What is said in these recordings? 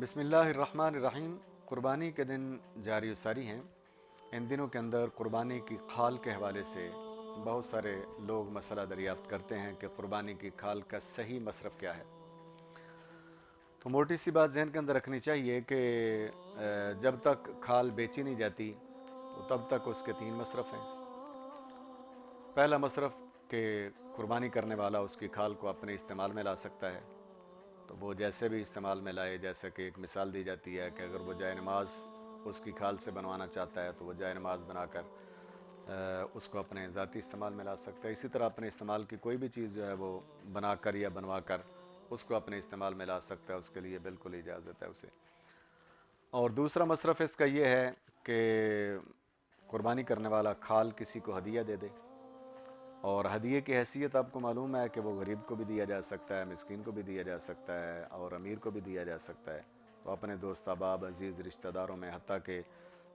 بسم اللہ الرحمن الرحیم۔ قربانی کے دن جاری و ساری ہیں۔ ان دنوں کے اندر قربانی کی کھال کے حوالے سے بہت سارے لوگ مسئلہ دریافت کرتے ہیں کہ قربانی کی کھال کا صحیح مصرف کیا ہے۔ تو موٹی سی بات ذہن کے اندر رکھنی چاہیے کہ جب تک کھال بیچی نہیں جاتی تو تب تک اس کے 3 مصرف ہیں۔ پہلا مصرف کہ قربانی کرنے والا اس کی کھال کو اپنے استعمال میں لا سکتا ہے، تو وہ جیسے بھی استعمال میں لائے، جیسے کہ ایک مثال دی جاتی ہے کہ اگر وہ جائے نماز اس کی کھال سے بنوانا چاہتا ہے تو وہ جائے نماز بنا کر اس کو اپنے ذاتی استعمال میں لا سکتا ہے۔ اسی طرح اپنے استعمال کی کوئی بھی چیز جو ہے وہ بنا کر یا بنوا کر اس کو اپنے استعمال میں لا سکتا ہے، اس کے لیے بالکل اجازت ہے اسے۔ اور دوسرا مصرف اس کا یہ ہے کہ قربانی کرنے والا کھال کسی کو ہدیہ دے دے، اور ہدیے کی حیثیت آپ کو معلوم ہے کہ وہ غریب کو بھی دیا جا سکتا ہے، مسکین کو بھی دیا جا سکتا ہے، اور امیر کو بھی دیا جا سکتا ہے۔ تو اپنے دوست احباب عزیز رشتہ داروں میں، حتیٰ کہ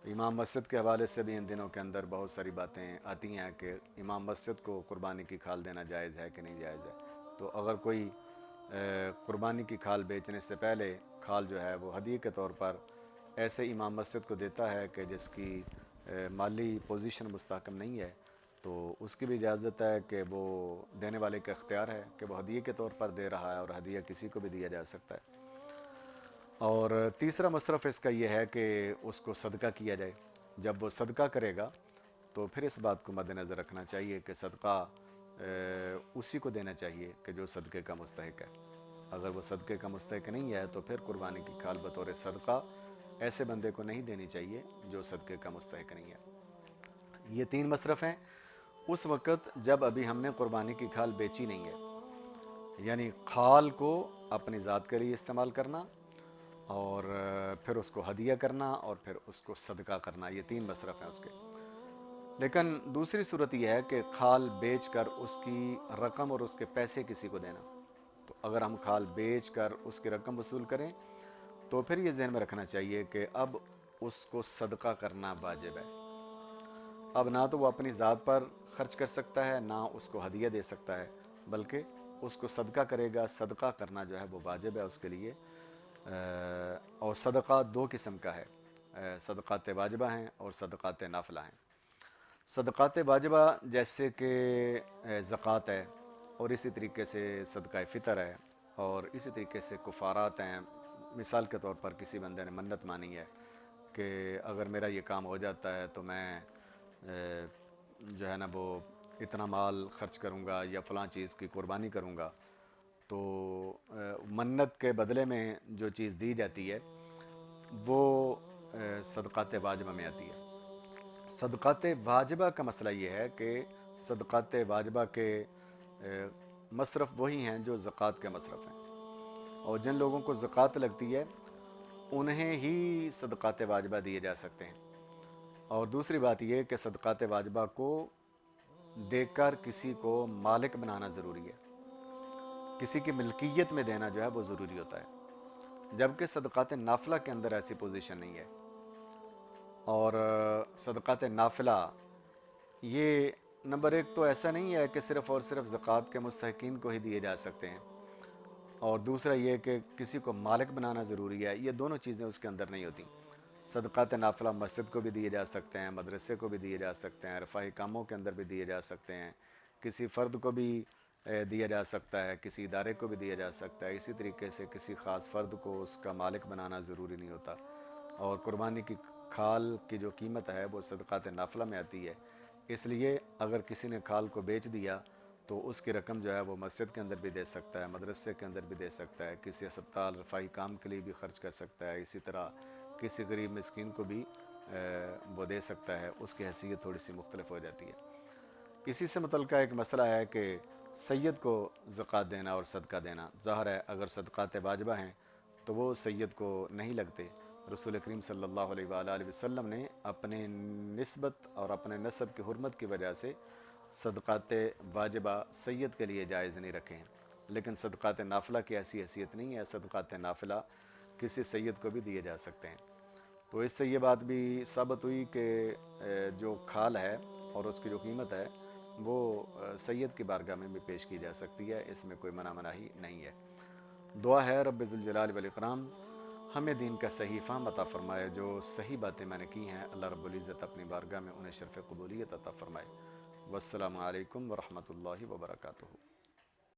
امام مسجد کے حوالے سے بھی ان دنوں کے اندر بہت ساری باتیں آتی ہیں کہ امام مسجد کو قربانی کی کھال دینا جائز ہے کہ نہیں جائز ہے۔ تو اگر کوئی قربانی کی کھال بیچنے سے پہلے کھال جو ہے وہ ہدیے کے طور پر ایسے امام مسجد کو دیتا ہے کہ جس کی مالی پوزیشن مستحکم نہیں ہے، تو اس کی بھی اجازت ہے کہ وہ دینے والے کا اختیار ہے کہ وہ ہدیے کے طور پر دے رہا ہے، اور ہدیہ کسی کو بھی دیا جا سکتا ہے۔ اور تیسرا مصرف اس کا یہ ہے کہ اس کو صدقہ کیا جائے۔ جب وہ صدقہ کرے گا تو پھر اس بات کو مد نظر رکھنا چاہیے کہ صدقہ اسی کو دینا چاہیے کہ جو صدقے کا مستحق ہے۔ اگر وہ صدقے کا مستحق نہیں ہے تو پھر قربانی کی کھال بطور صدقہ ایسے بندے کو نہیں دینی چاہیے جو صدقے کا مستحق نہیں ہے۔ یہ 3 مصرف ہیں اس وقت جب ابھی ہم نے قربانی کی کھال بیچی نہیں ہے، یعنی کھال کو اپنی ذات کے لیے استعمال کرنا، اور پھر اس کو ہدیہ کرنا، اور پھر اس کو صدقہ کرنا۔ یہ 3 مصرف ہیں اس کے۔ لیکن دوسری صورت یہ ہے کہ کھال بیچ کر اس کی رقم اور اس کے پیسے کسی کو دینا۔ تو اگر ہم کھال بیچ کر اس کی رقم وصول کریں تو پھر یہ ذہن میں رکھنا چاہیے کہ اب اس کو صدقہ کرنا واجب ہے۔ اب نہ تو وہ اپنی ذات پر خرچ کر سکتا ہے، نہ اس کو ہدیہ دے سکتا ہے، بلکہ اس کو صدقہ کرے گا۔ صدقہ کرنا جو ہے وہ واجب ہے اس کے لیے۔ اور صدقہ 2 قسم کا ہے، صدقات واجبہ ہیں اور صدقات نافلہ ہیں۔ صدقات واجبہ جیسے کہ زکوٰۃ ہے، اور اسی طریقے سے صدقہ فطر ہے، اور اسی طریقے سے کفارات ہیں۔ مثال کے طور پر کسی بندے نے منت مانی ہے کہ اگر میرا یہ کام ہو جاتا ہے تو میں جو ہے نا وہ اتنا مال خرچ کروں گا یا فلاں چیز کی قربانی کروں گا، تو منت کے بدلے میں جو چیز دی جاتی ہے وہ صدقات واجبہ میں آتی ہے۔ صدقات واجبہ کا مسئلہ یہ ہے کہ صدقات واجبہ کے مصرف وہی ہیں جو زکوٰۃ کے مصرف ہیں، اور جن لوگوں کو زکوٰۃ لگتی ہے انہیں ہی صدقات واجبہ دیے جا سکتے ہیں۔ اور دوسری بات یہ کہ صدقات واجبہ کو دے کر کسی کو مالک بنانا ضروری ہے، کسی کی ملکیت میں دینا جو ہے وہ ضروری ہوتا ہے، جبکہ صدقات نافلہ کے اندر ایسی پوزیشن نہیں ہے۔ اور صدقات نافلہ یہ نمبر 1 تو ایسا نہیں ہے کہ صرف اور صرف زکوٰۃ کے مستحقین کو ہی دیے جا سکتے ہیں، اور دوسرا یہ کہ کسی کو مالک بنانا ضروری ہے۔ یہ دونوں چیزیں اس کے اندر نہیں ہوتی۔ صدقات نافلہ مسجد کو بھی دیے جا سکتے ہیں، مدرسے کو بھی دیے جا سکتے ہیں، رفاہی کاموں کے اندر بھی دیے جا سکتے ہیں، کسی فرد کو بھی دیا جا سکتا ہے، کسی ادارے کو بھی دیا جا سکتا ہے۔ اسی طریقے سے کسی خاص فرد کو اس کا مالک بنانا ضروری نہیں ہوتا۔ اور قربانی کی کھال کی جو قیمت ہے وہ صدقات نافلہ میں آتی ہے، اس لیے اگر کسی نے کھال کو بیچ دیا تو اس کی رقم جو ہے وہ مسجد کے اندر بھی دے سکتا ہے، مدرسے کے اندر بھی دے سکتا ہے، کسی ہسپتال رفاہی کام کے لیے بھی خرچ کر سکتا ہے، اسی طرح کسی غریب مسکین کو بھی وہ دے سکتا ہے۔ اس کی حیثیت تھوڑی سی مختلف ہو جاتی ہے۔ اسی سے متعلقہ ایک مسئلہ ہے کہ سید کو زکوٰۃ دینا اور صدقہ دینا۔ ظاہر ہے اگر صدقات واجبہ ہیں تو وہ سید کو نہیں لگتے۔ رسول کریم صلی اللہ علیہ وآلہ وسلم نے اپنے نسبت اور اپنے نسب کی حرمت کی وجہ سے صدقات واجبہ سید کے لیے جائز نہیں رکھے ہیں، لیکن صدقات نافلہ کی ایسی حیثیت نہیں ہے۔ صدقات نافلہ کسی سید کو بھی دیے جا سکتے ہیں۔ تو اس سے یہ بات بھی ثابت ہوئی کہ جو کھال ہے اور اس کی جو قیمت ہے وہ سید کی بارگاہ میں بھی پیش کی جا سکتی ہے، اس میں کوئی منع مناہی نہیں ہے۔ دعا ہے رب ذوالجلال والاکرام ہمیں دین کا صحیح فہم عطا فرمائے۔ جو صحیح باتیں میں نے کی ہیں اللہ رب العزت اپنی بارگاہ میں انہیں شرف قبولیت عطا فرمائے۔ والسلام علیکم ورحمۃ اللہ وبرکاتہ۔